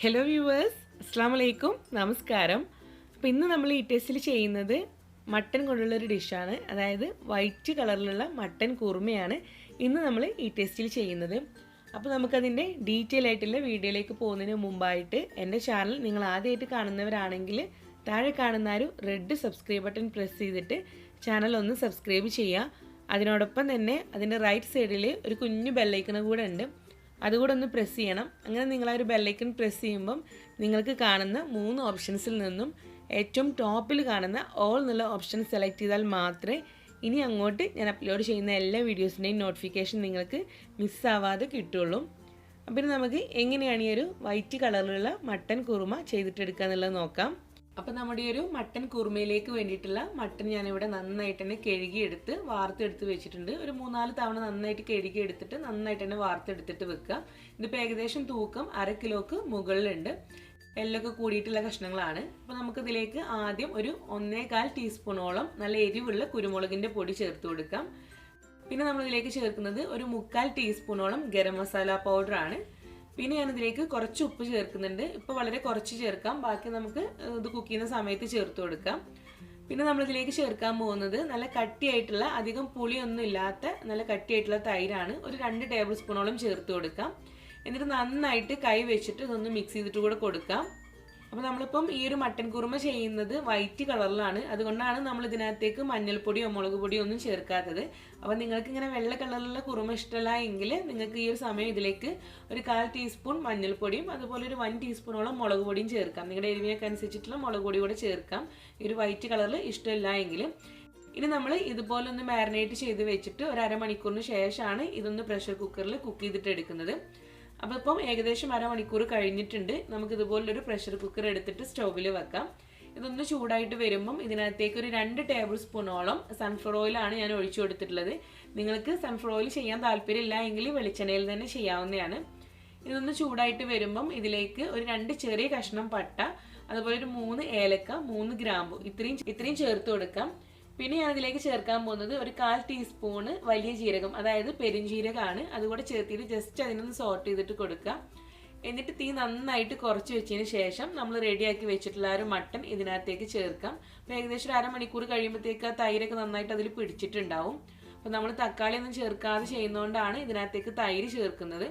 Hello viewers, അസ്സാം വലൈക്കും, നമസ്കാരം. അപ്പോൾ ഇന്ന് നമ്മൾ ഈ ടെസ്റ്റിൽ ചെയ്യുന്നത് മട്ടൻ കൊണ്ടുള്ളൊരു ഡിഷാണ്. അതായത് വൈറ്റ് കളറിലുള്ള മട്ടൻ കുറുമയാണ് ഇന്ന് നമ്മൾ ഈ ടെസ്റ്റിൽ ചെയ്യുന്നത്. അപ്പോൾ നമുക്കതിൻ്റെ ഡീറ്റെയിൽ ആയിട്ടുള്ള വീഡിയോയിലേക്ക് പോകുന്നതിന് മുമ്പായിട്ട് എൻ്റെ ചാനൽ നിങ്ങൾ ആദ്യമായിട്ട് കാണുന്നവരാണെങ്കിൽ താഴെ കാണുന്ന ഒരു റെഡ് സബ്സ്ക്രൈബ് ബട്ടൺ പ്രസ് ചെയ്തിട്ട് ചാനൽ ഒന്ന് സബ്സ്ക്രൈബ് ചെയ്യുക. അതിനോടൊപ്പം തന്നെ അതിൻ്റെ റൈറ്റ് സൈഡിൽ ഒരു കുഞ്ഞു ബെല്ലൈക്കൺ കൂടെ ഉണ്ട്, അതുകൂടെ ഒന്ന് പ്രസ് ചെയ്യണം. അങ്ങനെ നിങ്ങൾ ആ ഒരു ബെല്ലൈക്കൺ പ്രസ് ചെയ്യുമ്പം നിങ്ങൾക്ക് കാണുന്ന 3 ഓപ്ഷൻസിൽ നിന്നും ഏറ്റവും ടോപ്പിൽ കാണുന്ന ഓൾ എന്നുള്ള ഓപ്ഷൻ സെലക്ട് ചെയ്താൽ മാത്രമേ ഇനി അങ്ങോട്ട് ഞാൻ അപ്ലോഡ് ചെയ്യുന്ന എല്ലാ വീഡിയോസിൻ്റെയും നോട്ടിഫിക്കേഷൻ നിങ്ങൾക്ക് മിസ്സാവാതെ കിട്ടുള്ളൂ. അപ്പം നമുക്ക് എങ്ങനെയാണ് ഈ ഒരു വൈറ്റ് കളറിലുള്ള മട്ടൻ കുറുമ ചെയ്തിട്ടെടുക്കുക എന്നുള്ളത് നോക്കാം. അപ്പോൾ നമ്മുടെ ഈ ഒരു മട്ടൻ കുറുമയിലേക്ക് വേണ്ടിയിട്ടുള്ള മട്ടൻ ഞാനിവിടെ നന്നായിട്ട് തന്നെ കഴുകിയെടുത്ത് വാർത്തെടുത്ത് വെച്ചിട്ടുണ്ട്. ഒരു 3-4 തവണ നന്നായിട്ട് കഴുകിയെടുത്തിട്ട് നന്നായിട്ട് തന്നെ വാർത്തെടുത്തിട്ട് വെക്കുക. ഇതിപ്പോൾ ഏകദേശം തൂക്കം 1/2 കിലോക്ക് മുകളിലുണ്ട്. എല്ലൊക്കെ കൂടിയിട്ടുള്ള കഷ്ണങ്ങളാണ്. അപ്പോൾ നമുക്കിതിലേക്ക് ആദ്യം ഒരു 1.25 ടീസ്പൂണോളം നല്ല എരിവുള്ള കുരുമുളകിൻ്റെ പൊടി ചേർത്ത് കൊടുക്കാം. പിന്നെ നമ്മളിതിലേക്ക് ചേർക്കുന്നത് ഒരു 1/4 ടീസ്പൂണോളം ഗരം മസാല പൗഡറാണ്. പിന്നെ ഞാനിതിലേക്ക് കുറച്ച് ഉപ്പ് ചേർക്കുന്നുണ്ട്. ഇപ്പോൾ വളരെ കുറച്ച് ചേർക്കാം, ബാക്കി നമുക്ക് ഇത് കുക്ക് ചെയ്യുന്ന സമയത്ത് ചേർത്ത് കൊടുക്കാം. പിന്നെ നമ്മളിതിലേക്ക് ചേർക്കാൻ പോകുന്നത് നല്ല കട്ടിയായിട്ടുള്ള, അധികം പുളിയൊന്നും ഇല്ലാത്ത നല്ല കട്ടിയായിട്ടുള്ള തൈരാണ്. ഒരു 2 ടേബിൾ സ്പൂണോളം ചേർത്ത് കൊടുക്കാം. എന്നിട്ട് നന്നായിട്ട് കൈ വെച്ചിട്ട് ഇതൊന്ന് മിക്സ് ചെയ്തിട്ട് കൂടെ കൊടുക്കാം. അപ്പോൾ നമ്മളിപ്പം ഈ ഒരു മട്ടൻ കുറുമ ചെയ്യുന്നത് വൈറ്റ് കളറിലാണ്, അതുകൊണ്ടാണ് നമ്മൾ ഇതിനകത്തേക്ക് മഞ്ഞൾപ്പൊടിയോ മുളക് പൊടിയോ ഒന്നും ചേർക്കാത്തത്. അപ്പോൾ നിങ്ങൾക്ക് ഇങ്ങനെ വെള്ള കളറിലുള്ള കുറുമ ഇഷ്ടമല്ല എങ്കിൽ നിങ്ങൾക്ക് ഈ ഒരു സമയം ഇതിലേക്ക് ഒരു 1/4 ടീസ്പൂൺ മഞ്ഞൾപ്പൊടിയും അതുപോലെ ഒരു 1 ടീസ്പൂണോളം മുളക് പൊടിയും ചേർക്കാം. നിങ്ങളുടെ എരിവിനൊക്കെ അനുസരിച്ചിട്ടുള്ള മുളക് പൊടി കൂടെ ചേർക്കാം ഈ ഒരു വൈറ്റ് കളറിൽ ഇഷ്ടമില്ല എങ്കിൽ. ഇനി നമ്മൾ ഇതുപോലെ ഒന്ന് മാരിനേറ്റ് ചെയ്ത് വെച്ചിട്ട് ഒരു അരമണിക്കൂറിന് ശേഷമാണ് ഇതൊന്ന് പ്രഷർ കുക്കറിൽ കുക്ക് ചെയ്തിട്ട് എടുക്കുന്നത്. അപ്പോൾ ഇപ്പം ഏകദേശം അരമണിക്കൂർ കഴിഞ്ഞിട്ടുണ്ട്. നമുക്ക് ഇതുപോലൊരു പ്രഷർ കുക്കർ എടുത്തിട്ട് സ്റ്റൗവിൽ വെക്കാം. ഇതൊന്ന് ചൂടായിട്ട് വരുമ്പം ഇതിനകത്തേക്ക് ഒരു 2 ടേബിൾ സ്പൂണോളം സൺഫ്ലവർ ഓയിലാണ് ഞാൻ ഒഴിച്ചു കൊടുത്തിട്ടുള്ളത്. നിങ്ങൾക്ക് സൺഫ്ലവർ ഓയിൽ ചെയ്യാൻ താല്പര്യമില്ല എങ്കിൽ വെളിച്ചെണ്ണയിൽ തന്നെ ചെയ്യാവുന്നതാണ്. ഇതൊന്ന് ചൂടായിട്ട് വരുമ്പം ഇതിലേക്ക് ഒരു 2 ചെറിയ കഷ്ണം പട്ട, അതുപോലെ ഒരു 3 ഏലക്ക, 3 ഗ്രാമ്പു ഇത്രയും ചേർത്ത് കൊടുക്കാം. പിന്നെ ഞാൻ ഇതിലേക്ക് ചേർക്കാൻ പോകുന്നത് ഒരു 1/4 ടീസ്പൂണ് വലിയ ജീരകം, അതായത് പെരുംജീരകമാണ്. അതുകൂടെ ചേർത്തിട്ട് ജസ്റ്റ് അതിനൊന്ന് സോട്ട് ചെയ്തിട്ട് കൊടുക്കുക. എന്നിട്ട് തീ നന്നായിട്ട് കുറച്ച് വെച്ചതിന് ശേഷം നമ്മൾ റെഡിയാക്കി വെച്ചിട്ടുള്ള ആ ഒരു മട്ടൻ ഇതിനകത്തേക്ക് ചേർക്കാം. അപ്പോൾ ഏകദേശം ഒരു അരമണിക്കൂർ കഴിയുമ്പോഴത്തേക്ക് ആ തൈരൊക്കെ നന്നായിട്ട് അതിൽ പിടിച്ചിട്ടുണ്ടാവും. അപ്പോൾ നമ്മൾ തക്കാളി ഒന്നും ചേർക്കാതെ ചെയ്യുന്നതുകൊണ്ടാണ് ഇതിനകത്തേക്ക് തൈര് ചേർക്കുന്നത്.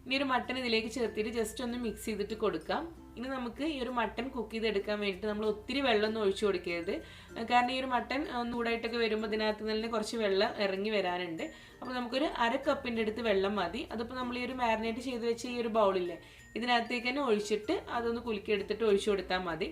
ഇനി ഒരു മട്ടൻ ഇതിലേക്ക് ചേർത്തിട്ട് ജസ്റ്റ് ഒന്ന് മിക്സ് ചെയ്തിട്ട് കൊടുക്കാം. ഇനി നമുക്ക് ഈ ഒരു മട്ടൻ കുക്ക് ചെയ്തെടുക്കാൻ വേണ്ടിയിട്ട് നമ്മൾ ഒത്തിരി വെള്ളമൊന്നും ഒഴിച്ചു കൊടുക്കരുത്. കാരണം ഈ ഒരു മട്ടൻ ചൂടായിട്ടൊക്കെ വരുമ്പോൾ ഇതിനകത്ത് തന്നെ കുറച്ച് വെള്ളം ഇറങ്ങി വരാനുണ്ട്. അപ്പോൾ നമുക്കൊരു 1/2 കപ്പിൻ്റെ അടുത്ത് വെള്ളം മതി. അതിപ്പോൾ നമ്മൾ ഈ ഒരു മാരിനേറ്റ് ചെയ്ത് വെച്ച ഈ ഒരു ബൗളില്ലേ, ഇതിനകത്തേക്ക് തന്നെ ഒഴിച്ചിട്ട് അതൊന്ന് കുലുക്കിയെടുത്തിട്ട് ഒഴിച്ചു കൊടുത്താൽ മതി.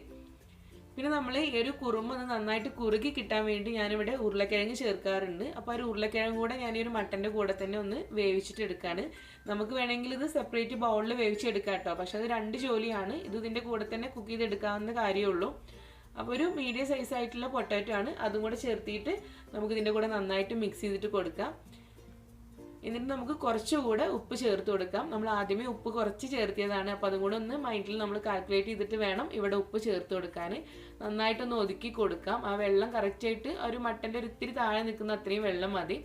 പിന്നെ നമ്മൾ ഈ ഒരു കുറുമ ഒന്ന് നന്നായിട്ട് കുറുകി കിട്ടാൻ വേണ്ടി ഞാനിവിടെ ഉരുളക്കിഴങ്ങ് ചേർക്കാറുണ്ട്. അപ്പോൾ ആ ഒരു ഉരുളക്കിഴങ്ങ് കൂടെ ഞാൻ ഈ ഒരു മട്ടൻ്റെ കൂടെ തന്നെ ഒന്ന് വേവിച്ചിട്ട് എടുക്കുകയാണ്. നമുക്ക് വേണമെങ്കിൽ ഇത് സെപ്പറേറ്റ് ബൗളിൽ വേവിച്ചെടുക്കാം കേട്ടോ, പക്ഷെ അത് 2 ജോലിയാണ്. ഇത് ഇതിൻ്റെ കൂടെ തന്നെ കുക്ക് ചെയ്തെടുക്കാവുന്ന കാര്യമുള്ളൂ. അപ്പോൾ ഒരു മീഡിയം സൈസ് ആയിട്ടുള്ള പൊട്ടാറ്റോ ആണ്, അതും കൂടെ ചേർത്തിട്ട് നമുക്ക് ഇതിൻ്റെ കൂടെ നന്നായിട്ട് മിക്സ് ചെയ്തിട്ട് കൊടുക്കാം. എന്നിട്ട് നമുക്ക് കുറച്ചുകൂടെ ഉപ്പ് ചേർത്ത് കൊടുക്കാം. നമ്മൾ ആദ്യമേ ഉപ്പ് കുറച്ച് ചേർത്തിയതാണ്, അപ്പോൾ അതും കൂടെ ഒന്ന് മൈൻഡിൽ നമ്മൾ കാൽക്കുലേറ്റ് ചെയ്തിട്ട് വേണം ഇവിടെ ഉപ്പ് ചേർത്ത് കൊടുക്കാൻ. നന്നായിട്ടൊന്ന് ഒതുക്കി കൊടുക്കാം. ആ വെള്ളം കറക്റ്റായിട്ട് ഒരു മട്ടൻ്റെ ഒരു ഇത്തിരി താഴെ നിൽക്കുന്ന അത്രയും വെള്ളം മതി.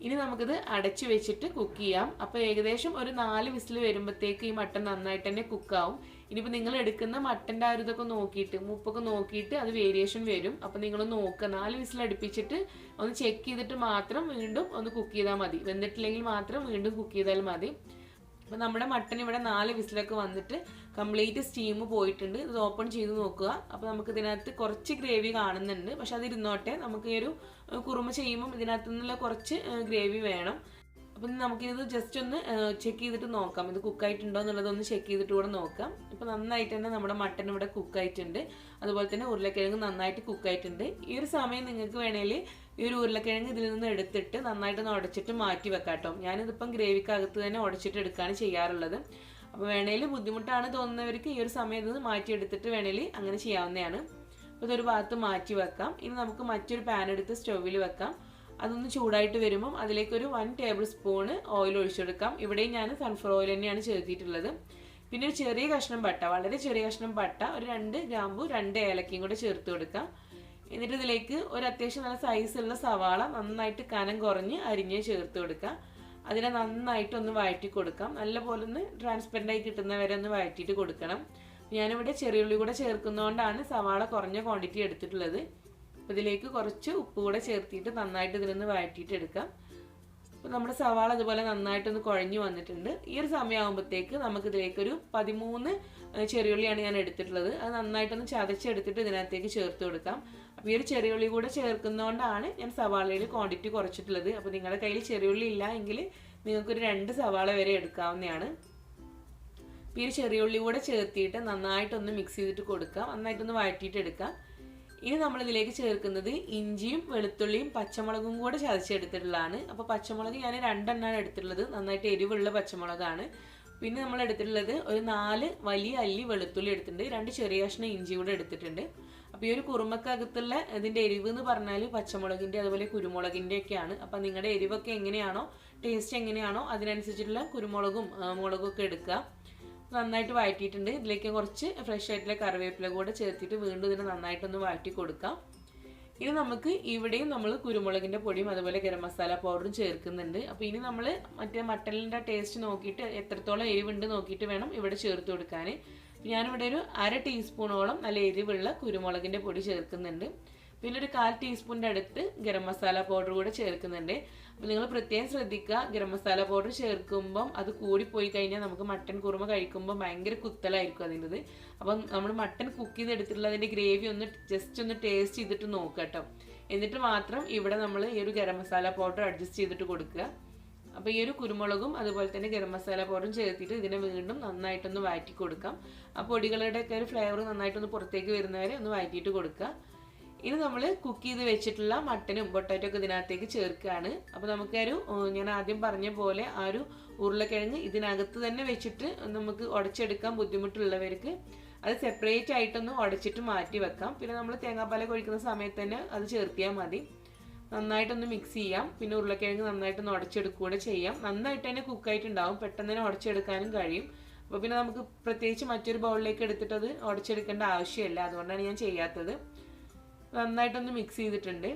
ഇനി നമുക്കിത് അടച്ചു വെച്ചിട്ട് കുക്ക് ചെയ്യാം. അപ്പോൾ ഏകദേശം ഒരു 4 വിസിൽ വരുമ്പോഴത്തേക്ക് ഈ മട്ടൻ നന്നായിട്ട് തന്നെ കുക്കാവും. ഇനിയിപ്പോൾ നിങ്ങൾ എടുക്കുന്ന മട്ടൻ്റെ ആ ഒരു ഇതൊക്കെ നോക്കിയിട്ട് ഉപ്പൊക്കെ നോക്കിയിട്ട് അത് വേരിയേഷൻ വരും. അപ്പോൾ നിങ്ങൾ നോക്കുക, 4 വിസിൽ അടുപ്പിച്ചിട്ട് ഒന്ന് ചെക്ക് ചെയ്തിട്ട് മാത്രം വീണ്ടും ഒന്ന് കുക്ക് ചെയ്താൽ മതി. വെന്തിട്ടില്ലെങ്കിൽ മാത്രം വീണ്ടും കുക്ക് ചെയ്താൽ മതി. അപ്പോൾ നമ്മുടെ മട്ടൻ ഇവിടെ 4 വിസിലൊക്കെ വന്നിട്ട് കംപ്ലീറ്റ് സ്റ്റീം പോയിട്ടുണ്ട്. ഇത് ഓപ്പൺ ചെയ്ത് നോക്കുക. അപ്പോൾ നമുക്ക് ഇതിനകത്ത് കുറച്ച് ഗ്രേവി കാണുന്നുണ്ട്, പക്ഷെ അതിരുന്നോട്ടെ. നമുക്ക് ഈ ഒരു കുറുമ ചെയ്യുമ്പം ഇതിനകത്തു നിന്നുള്ള കുറച്ച് ഗ്രേവി വേണം. അപ്പം നമുക്കിത് ജസ്റ്റ് ഒന്ന് ചെക്ക് ചെയ്തിട്ട് നോക്കാം, ഇത് കുക്കായിട്ടുണ്ടോ എന്നുള്ളതൊന്ന് ചെക്ക് ചെയ്തിട്ട് കൂടെ നോക്കാം. ഇപ്പോൾ നന്നായിട്ട് തന്നെ നമ്മുടെ മട്ടൻ ഇവിടെ കുക്കായിട്ടുണ്ട്. അതുപോലെ തന്നെ ഉരുളക്കിഴങ്ങ് നന്നായിട്ട് കുക്കായിട്ടുണ്ട്. ഈ ഒരു സമയം നിങ്ങൾക്ക് വേണമെങ്കിൽ ഈ ഒരു ഉരുളക്കിഴങ്ങ് ഇതിൽ നിന്ന് എടുത്തിട്ട് നന്നായിട്ടൊന്ന് ഉടച്ചിട്ട് മാറ്റി വെക്കാം കേട്ടോ. ഞാനിതിപ്പം ഗ്രേവിക്കകത്ത് തന്നെ ഉടച്ചിട്ട് എടുക്കുകയാണ് ചെയ്യാറുള്ളത്. അപ്പോൾ വേണമെങ്കിൽ ബുദ്ധിമുട്ടാണ് തോന്നുന്നവർക്ക് ഈ ഒരു സമയം ഇത് മാറ്റിയെടുത്തിട്ട് വേണമെങ്കിൽ അങ്ങനെ ചെയ്യാവുന്നതാണ്. അപ്പോൾ ഇതൊരു ഭാഗത്ത് മാറ്റി വെക്കാം. ഇനി നമുക്ക് മറ്റൊരു പാൻ എടുത്ത് സ്റ്റൗവിൽ വെക്കാം. അതൊന്ന് ചൂടായിട്ട് വരുമ്പം അതിലേക്കൊരു 1 ടേബിൾ സ്പൂണ് ഓയിൽ ഒഴിച്ചെടുക്കാം. ഇവിടെയും ഞാൻ സൺഫ്ലവർ ഓയിൽ തന്നെയാണ് ചേർത്തിട്ടുള്ളത്. പിന്നെ ഒരു ചെറിയ കഷ്ണം പട്ട, വളരെ ചെറിയ കഷ്ണം പട്ട, ഒരു 2 ഗ്രാമ്പു, 2 ഏലക്കയും കൂടെ ചേർത്ത് കൊടുക്കാം. എന്നിട്ട് ഇതിലേക്ക് ഒരു അത്യാവശ്യം നല്ല സൈസുള്ള സവാള നന്നായിട്ട് കനം കുറഞ്ഞ് അരിഞ്ഞ് ചേർത്ത് കൊടുക്കുക. അതിനെ നന്നായിട്ടൊന്ന് വഴറ്റി കൊടുക്കാം. നല്ലപോലെ ഒന്ന് ട്രാൻസ്പെറൻ്റ് ആയി കിട്ടുന്നവരെ ഒന്ന് വഴറ്റിയിട്ട് കൊടുക്കണം. ഞാനിവിടെ ചെറിയുള്ളി കൂടെ ചേർക്കുന്നതുകൊണ്ടാണ് സവാള കുറഞ്ഞ ക്വാണ്ടിറ്റി എടുത്തിട്ടുള്ളത്. അപ്പോൾ ഇതിലേക്ക് കുറച്ച് ഉപ്പ് കൂടെ ചേർത്തിട്ട് നന്നായിട്ട് ഇതിലൊന്ന് വഴറ്റിയിട്ട് എടുക്കാം. അപ്പോൾ നമ്മുടെ സവാള അതുപോലെ നന്നായിട്ടൊന്ന് കുഴഞ്ഞു വന്നിട്ടുണ്ട്. ഈ ഒരു സമയമാകുമ്പോഴത്തേക്ക് നമുക്കിതിലേക്കൊരു 13 ചെറിയുള്ളിയാണ് ഞാൻ എടുത്തിട്ടുള്ളത്. അത് നന്നായിട്ടൊന്ന് ചതച്ചെടുത്തിട്ട് ഇതിനകത്തേക്ക് ചേർത്ത് കൊടുക്കാം. അപ്പോൾ ഈ ഒരു ചെറിയുള്ളി കൂടെ ചേർക്കുന്നതുകൊണ്ടാണ് ഞാൻ സവാളയിൽ ക്വാണ്ടിറ്റി കുറച്ചിട്ടുള്ളത്. അപ്പോൾ നിങ്ങളുടെ കയ്യിൽ ചെറിയുള്ളി ഇല്ല എങ്കിൽ നിങ്ങൾക്കൊരു 2 സവാള വരെ എടുക്കാവുന്നതാണ്. അപ്പോൾ ഈ ഒരു ചെറിയുള്ളി കൂടെ ചേർത്തിട്ട് നന്നായിട്ടൊന്ന് മിക്സ് ചെയ്തിട്ട് കൊടുക്കാം. നന്നായിട്ടൊന്ന് വഴറ്റിയിട്ട് എടുക്കാം. ഇനി നമ്മളിതിലേക്ക് ചേർക്കുന്നത് ഇഞ്ചിയും വെളുത്തുള്ളിയും പച്ചമുളകും കൂടെ ചതച്ചെടുത്തിട്ടുള്ളതാണ്. അപ്പോൾ പച്ചമുളക് ഞാൻ 2 എണ്ണമാണ് എടുത്തിട്ടുള്ളത്. നന്നായിട്ട് എരിവുള്ള പച്ചമുളകാണ്. പിന്നെ നമ്മൾ എടുത്തിട്ടുള്ളത് ഒരു 4 വലിയ അല്ലി വെളുത്തുള്ളി എടുത്തിട്ടുണ്ട്. 2 ചെറിയ കഷ്ണം ഇഞ്ചി കൂടെ എടുത്തിട്ടുണ്ട്. അപ്പോൾ ഈ ഒരു കുറുമക്കകത്തുള്ള ഇതിൻ്റെ എരിവ് എന്ന് പറഞ്ഞാൽ പച്ചമുളകിൻ്റെ അതുപോലെ കുരുമുളകിൻ്റെ ഒക്കെയാണ്. അപ്പോൾ നിങ്ങളുടെ എരിവൊക്കെ എങ്ങനെയാണോ, ടേസ്റ്റ് എങ്ങനെയാണോ അതിനനുസരിച്ചിട്ടുള്ള കുരുമുളകും മുളകും ഒക്കെ എടുക്കുക. നന്നായിട്ട് വഴറ്റിയിട്ടുണ്ട്. ഇതിലേക്ക് കുറച്ച് ഫ്രഷ് ആയിട്ടുള്ള കറിവേപ്പില കൂടെ ചേർത്തിട്ട് വീണ്ടും ഇതിനെ നന്നായിട്ടൊന്ന് വഴറ്റി കൊടുക്കാം. ഇനി നമുക്ക് ഇവിടെയും നമ്മൾ കുരുമുളകിൻ്റെ പൊടിയും അതുപോലെ ഗരം മസാല പൗഡറും ചേർക്കുന്നുണ്ട്. അപ്പോൾ ഇനി നമ്മൾ മറ്റേ മട്ടലിൻ്റെ ടേസ്റ്റ് നോക്കിയിട്ട് എത്രത്തോളം എരിവുണ്ട് നോക്കിയിട്ട് വേണം ഇവിടെ ചേർത്ത് കൊടുക്കാൻ. ഞാനിവിടെ ഒരു 1/2 ടീസ്പൂണോളം നല്ല എരിവുള്ള കുരുമുളകിൻ്റെ പൊടി ചേർക്കുന്നുണ്ട്. പിന്നെ ഒരു 1/4 ടീസ്പൂണിൻ്റെ അടുത്ത് ഗരം മസാല പൗഡർ കൂടെ ചേർക്കുന്നുണ്ട്. അപ്പോൾ നിങ്ങൾ പ്രത്യേകം ശ്രദ്ധിക്കുക, ഗരം മസാല പൗഡർ ചേർക്കുമ്പം അത് കൂടിപ്പോയി കഴിഞ്ഞാൽ നമുക്ക് മട്ടൻ കുറുമ കഴിക്കുമ്പോൾ ഭയങ്കര കുത്തലായിരിക്കും അതിൻ്റെത്. അപ്പം നമ്മൾ മട്ടൻ കുക്ക് ചെയ്തെടുത്തിട്ടുള്ള അതിൻ്റെ ഗ്രേവി ഒന്ന് ജസ്റ്റ് ഒന്ന് ടേസ്റ്റ് ചെയ്തിട്ട് നോക്കുക കേട്ടോ. എന്നിട്ട് മാത്രം ഇവിടെ നമ്മൾ ഈ ഒരു ഗരം മസാല പൗഡർ അഡ്ജസ്റ്റ് ചെയ്തിട്ട് കൊടുക്കുക. അപ്പോൾ ഈ ഒരു കുരുമുളകും അതുപോലെ തന്നെ ഗരം മസാല പൗഡറും ചേർത്തിട്ട് ഇതിനെ വീണ്ടും നന്നായിട്ടൊന്ന് വഴറ്റി കൊടുക്കാം. ആ പൊടികളുടെയൊക്കെ ഒരു ഫ്ലേവർ നന്നായിട്ടൊന്ന് പുറത്തേക്ക് വരുന്നവരെ ഒന്ന് വഴറ്റിയിട്ട് കൊടുക്കുക. ഇനി നമ്മൾ കുക്ക് ചെയ്ത് വെച്ചിട്ടുള്ള മട്ടനും പൊട്ടാറ്റോ ഒക്കെ ഇതിനകത്തേക്ക് ചേർക്കുകയാണ്. അപ്പോൾ നമുക്കൊരു ഞാൻ ആദ്യം പറഞ്ഞ പോലെ ആ ഒരു ഉരുളക്കിഴങ്ങ് ഇതിനകത്ത് തന്നെ വെച്ചിട്ട് നമുക്ക് ഉടച്ചെടുക്കാൻ ബുദ്ധിമുട്ടുള്ളവർക്ക് അത് സെപ്പറേറ്റ് ആയിട്ടൊന്ന് ഉടച്ചിട്ട് മാറ്റി വെക്കാം. പിന്നെ നമ്മൾ തേങ്ങാപ്പാലൊക്കെ ഒഴിക്കുന്ന സമയത്ത് തന്നെ അത് ചേർത്തിയാൽ മതി. നന്നായിട്ടൊന്ന് മിക്സ് ചെയ്യാം. പിന്നെ ഉരുളക്കിഴങ്ങ് നന്നായിട്ടൊന്ന് ഉടച്ചെടുക്കുകയും ചെയ്യാം. നന്നായിട്ട് തന്നെ കുക്കായിട്ടുണ്ടാവും, പെട്ടെന്ന് തന്നെ ഉടച്ചെടുക്കാനും കഴിയും. അപ്പോൾ പിന്നെ നമുക്ക് പ്രത്യേകിച്ച് മറ്റൊരു ബൗളിലേക്ക് എടുത്തിട്ട് അത് ഉടച്ചെടുക്കേണ്ട ആവശ്യമില്ല. അതുകൊണ്ടാണ് ഞാൻ ചെയ്യാത്തത്. നന്നായിട്ടൊന്ന് മിക്സ് ചെയ്തിട്ടുണ്ട്.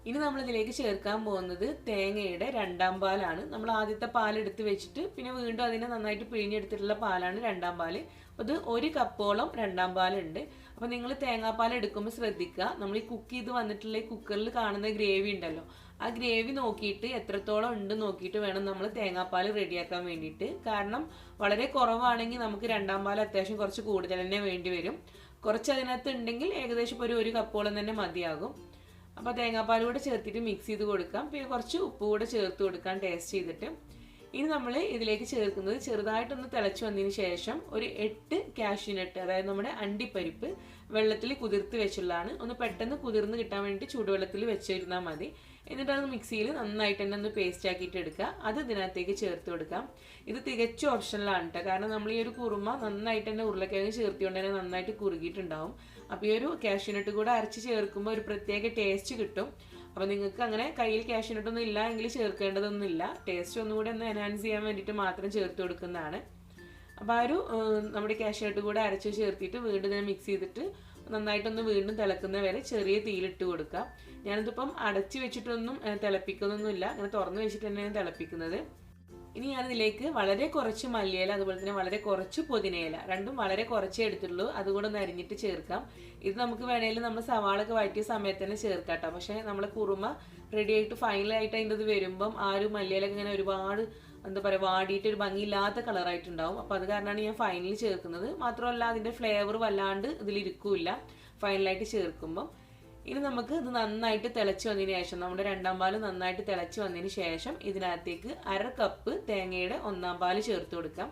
ഇനി നമ്മളിതിലേക്ക് ചേർക്കാൻ പോകുന്നത് തേങ്ങയുടെ 2ാം പാലാണ്. നമ്മൾ ആദ്യത്തെ പാലെടുത്ത് വെച്ചിട്ട് പിന്നെ വീണ്ടും അതിനെ നന്നായിട്ട് പിഴിഞ്ഞെടുത്തിട്ടുള്ള പാലാണ് 2ാം പാല്. അത് 1 കപ്പോളം 2ാം പാലുണ്ട്. അപ്പോൾ നിങ്ങൾ തേങ്ങാപ്പാൽ എടുക്കുമ്പോൾ ശ്രദ്ധിക്കുക, നമ്മൾ ഈ കുക്ക് ചെയ്ത് വന്നിട്ടുള്ള ഈ കുക്കറിൽ കാണുന്ന ഗ്രേവി ഉണ്ടല്ലോ, ആ ഗ്രേവി നോക്കിയിട്ട് എത്രത്തോളം ഉണ്ട് നോക്കിയിട്ട് വേണം നമ്മൾ തേങ്ങാപ്പാൽ റെഡിയാക്കാൻ വേണ്ടിയിട്ട്. കാരണം വളരെ കുറവാണെങ്കിൽ നമുക്ക് 2ാം പാൽ അത്യാവശ്യം കുറച്ച് കൂടുതൽ തന്നെ വേണ്ടി വരും. കുറച്ച് അതിനകത്ത് ഉണ്ടെങ്കിൽ ഏകദേശം ഇപ്പോൾ ഒരു കപ്പോളം തന്നെ മതിയാകും. അപ്പോൾ തേങ്ങാപ്പാൽ കൂടെ ചേർത്തിട്ട് മിക്സ് ചെയ്ത് കൊടുക്കാം. പിന്നെ കുറച്ച് ഉപ്പ് കൂടെ ചേർത്ത് കൊടുക്കാം ടേസ്റ്റ് ചെയ്തിട്ട്. ഇനി നമ്മൾ ഇതിലേക്ക് ചേർക്കുന്നത് ചെറുതായിട്ടൊന്ന് തിളച്ച് വന്നതിന് ശേഷം ഒരു 8 കാഷ്യൂനട്ട്, അതായത് നമ്മുടെ അണ്ടിപ്പരിപ്പ് വെള്ളത്തിൽ കുതിർത്ത് വെച്ചുള്ളതാണ്. ഒന്ന് പെട്ടെന്ന് കുതിർന്ന് കിട്ടാൻ വേണ്ടി ചൂടുവെള്ളത്തിൽ വെച്ചിരുന്നാൽ മതി. എന്നിട്ട് അത് മിക്സിയിൽ നന്നായിട്ട് തന്നെ ഒന്ന് പേസ്റ്റ് ആക്കിയിട്ട് എടുക്കുക. അത് ഇതിനകത്തേക്ക് ചേർത്ത് കൊടുക്കാം. ഇത് തികച്ചും ഓപ്ഷനിലാണ് കേട്ടോ. കാരണം നമ്മൾ ഈ ഒരു കുറുമ നന്നായിട്ട് തന്നെ ഉരുളക്കിഴങ്ങ് ചേർത്തിക്കൊണ്ട് തന്നെ നന്നായിട്ട് കുറുകിയിട്ടുണ്ടാവും. അപ്പോൾ ഈ ഒരു കാഷ്യൂനട്ട് കൂടെ അരച്ച് ചേർക്കുമ്പോൾ ഒരു പ്രത്യേക ടേസ്റ്റ് കിട്ടും. അപ്പോൾ നിങ്ങൾക്ക് അങ്ങനെ കയ്യിൽ കാഷ്യൂനട്ടൊന്നും ഇല്ല എങ്കിൽ ചേർക്കേണ്ടതൊന്നുമില്ല. ടേസ്റ്റ് ഒന്നുകൂടി ഒന്ന് എൻഹാൻസ് ചെയ്യാൻ വേണ്ടിയിട്ട് മാത്രം ചേർത്ത് കൊടുക്കുന്നതാണ്. അപ്പോൾ ആ ഒരു നമ്മുടെ കാഷ്യൂനട്ട് കൂടെ അരച്ച് ചേർത്തിട്ട് വീണ്ടും ഇതിനെ മിക്സ് ചെയ്തിട്ട് നന്നായിട്ടൊന്ന് വീണ്ടും തിളക്കുന്ന വരെ ചെറിയ തീയിലിട്ട് കൊടുക്കുക. ഞാനിതിപ്പം അടച്ച് വെച്ചിട്ടൊന്നും തിളപ്പിക്കുന്നൊന്നുമില്ല, അങ്ങനെ തുറന്ന് വെച്ചിട്ട് തന്നെയാണ് തിളപ്പിക്കുന്നത്. ഇനി ഞാനിതിലേക്ക് വളരെ കുറച്ച് മല്ലിയില അതുപോലെ തന്നെ വളരെ കുറച്ച് പുതിനയില, രണ്ടും വളരെ കുറച്ചേ എടുത്തുള്ളൂ. അതുകൂടെ ഒന്ന് അരിഞ്ഞിട്ട് ചേർക്കാം. ഇത് നമുക്ക് വേണമെങ്കിൽ നമ്മൾ സവാളൊക്കെ വഴറ്റിയ സമയത്ത് തന്നെ ചേർക്കാം കേട്ടോ. പക്ഷേ നമ്മളെ കുറുമ റെഡി ആയിട്ട് ഫൈനലായിട്ട് അതിൻ്റെ ഇത് വരുമ്പം ആ ഒരു മല്ലിയിലൊക്കെ ഇങ്ങനെ ഒരുപാട് എന്താ പറയുക വാടിയിട്ട് ഒരു ഭംഗിയില്ലാത്ത കളറായിട്ടുണ്ടാവും. അപ്പോൾ അത് കാരണമാണ് ഞാൻ ഫൈനലിൽ ചേർക്കുന്നത്. മാത്രമല്ല അതിൻ്റെ ഫ്ലേവർ വല്ലാണ്ട് ഇതിലിരിക്കില്ല ഫൈനലായിട്ട് ചേർക്കുമ്പം. ഇനി നമുക്ക് ഇത് നന്നായിട്ട് തിളച്ച് വന്നതിന് ശേഷം, നമ്മുടെ 2ാം പാല് നന്നായിട്ട് തിളച്ച് വന്നതിന് ശേഷം ഇതിനകത്തേക്ക് 1/2 കപ്പ് തേങ്ങയുടെ 1ാം പാല് ചേർത്ത് കൊടുക്കാം.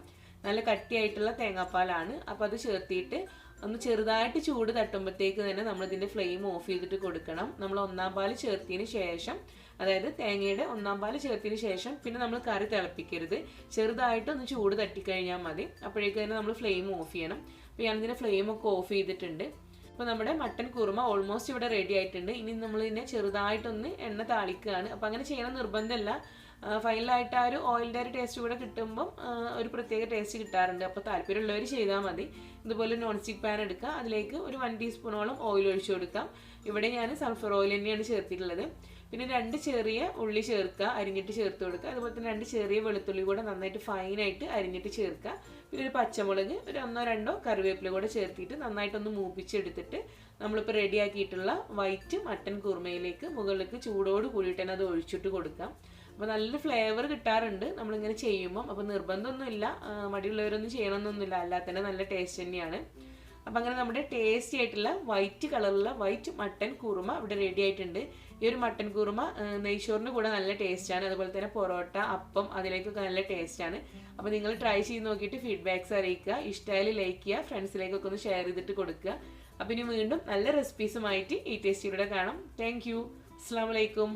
നല്ല കട്ടിയായിട്ടുള്ള തേങ്ങാപ്പാലാണ്. അപ്പോൾ അത് ചേർത്തിട്ട് ഒന്ന് ചെറുതായിട്ട് ചൂട് തട്ടുമ്പോഴത്തേക്ക് തന്നെ നമ്മളിതിൻ്റെ ഫ്ലെയിം ഓഫ് ചെയ്തിട്ട് കൊടുക്കണം. നമ്മൾ 1ാം പാല് ചേർത്തതിന് ശേഷം, അതായത് തേങ്ങയുടെ 1ാം പാല് ചേർത്തതിന് ശേഷം പിന്നെ നമ്മൾ കറി തിളപ്പിക്കരുത്. ചെറുതായിട്ടൊന്ന് ചൂട് തട്ടിക്കഴിഞ്ഞാൽ മതി. അപ്പോഴേക്ക് തന്നെ നമ്മൾ ഫ്ലെയിം ഓഫ് ചെയ്യണം. അപ്പോൾ ഞാനിതിൻ്റെ ഫ്ലെയിമൊക്കെ ഓഫ് ചെയ്തിട്ടുണ്ട്. അപ്പോൾ നമ്മുടെ മട്ടൻ കുറുമ ഓൾമോസ്റ്റ് ഇവിടെ റെഡി ആയിട്ടുണ്ട്. ഇനി നമ്മൾ ഇതിനെ ചെറുതായിട്ടൊന്ന് എണ്ണ താളിക്കുകയാണ്. അപ്പോൾ അങ്ങനെ ചെയ്യണം നിർബന്ധമല്ല. ഫൈനലായിട്ട് ആ ഒരു ഓയിലിൻ്റെ ഒരു ടേസ്റ്റ് കൂടെ കിട്ടുമ്പം ഒരു പ്രത്യേക ടേസ്റ്റ് കിട്ടാറുണ്ട്. അപ്പോൾ താല്പര്യമുള്ളവർ ചെയ്താൽ മതി. ഇതുപോലെ നോൺ സ്റ്റിക്ക് പാൻ എടുക്കുക, അതിലേക്ക് ഒരു 1 ടീസ്പൂണോളം ഓയിൽ ഒഴിച്ചു കൊടുക്കാം. ഇവിടെ ഞാൻ സൺഫ്ലവർ ഓയിൽ തന്നെയാണ് ചേർത്തിട്ടുള്ളത്. പിന്നെ 2 ചെറിയ ഉള്ളി ചേർക്കുക, അരിഞ്ഞിട്ട് ചേർത്ത് കൊടുക്കുക. അതുപോലെ തന്നെ 2 ചെറിയ വെളുത്തുള്ളി കൂടെ നന്നായിട്ട് ഫൈനായിട്ട് അരിഞ്ഞിട്ട് ചേർക്കുക. പിന്നെ ഒരു പച്ചമുളക്, ഒരു 1-2 കറിവേപ്പില കൂടെ ചേർത്തിട്ട് നന്നായിട്ടൊന്ന് മൂപ്പിച്ചെടുത്തിട്ട് നമ്മളിപ്പോൾ റെഡിയാക്കിയിട്ടുള്ള വൈറ്റ് മട്ടൻ കുറുമയിലേക്ക് മുകളിലേക്ക് ചൂടോട് കൂടിയിട്ട് തന്നെ അത് ഒഴിച്ചിട്ട് കൊടുക്കാം. അപ്പോൾ നല്ലൊരു ഫ്ലേവർ കിട്ടാറുണ്ട് നമ്മളിങ്ങനെ ചെയ്യുമ്പം. അപ്പോൾ നിർബന്ധമൊന്നുമില്ല, മടിയുള്ളവരൊന്നും ചെയ്യണമെന്നൊന്നുമില്ല, അല്ലാതെ തന്നെ നല്ല ടേസ്റ്റ് തന്നെയാണ്. അപ്പം അങ്ങനെ നമ്മുടെ ടേസ്റ്റി ആയിട്ടുള്ള വൈറ്റ് കളറുള്ള വൈറ്റ് മട്ടൻ കുറുമ ഇവിടെ റെഡി ആയിട്ടുണ്ട്. ഈ ഒരു മട്ടൻ കുറുമ നെയ്ച്ചോറിൻ്റെ കൂടെ നല്ല ടേസ്റ്റാണ്. അതുപോലെ തന്നെ പൊറോട്ട, അപ്പം അതിലേക്കൊക്കെ നല്ല ടേസ്റ്റാണ്. അപ്പോൾ നിങ്ങൾ ട്രൈ ചെയ്ത് നോക്കിയിട്ട് ഫീഡ്ബാക്ക്സ് അറിയിക്കുക. ഇഷ്ടമായാലും ലൈക്ക് ചെയ്യുക, ഫ്രണ്ട്സിലേക്കൊക്കെ ഒന്ന് ഷെയർ ചെയ്തിട്ട് കൊടുക്കുക. അപ്പോൾ ഇനി വീണ്ടും നല്ല റെസിപ്പീസുമായിട്ട് ഈ ടേസ്റ്റിലൂടെ കാണാം. Thank you. അസ്സലാമു അലൈക്കും.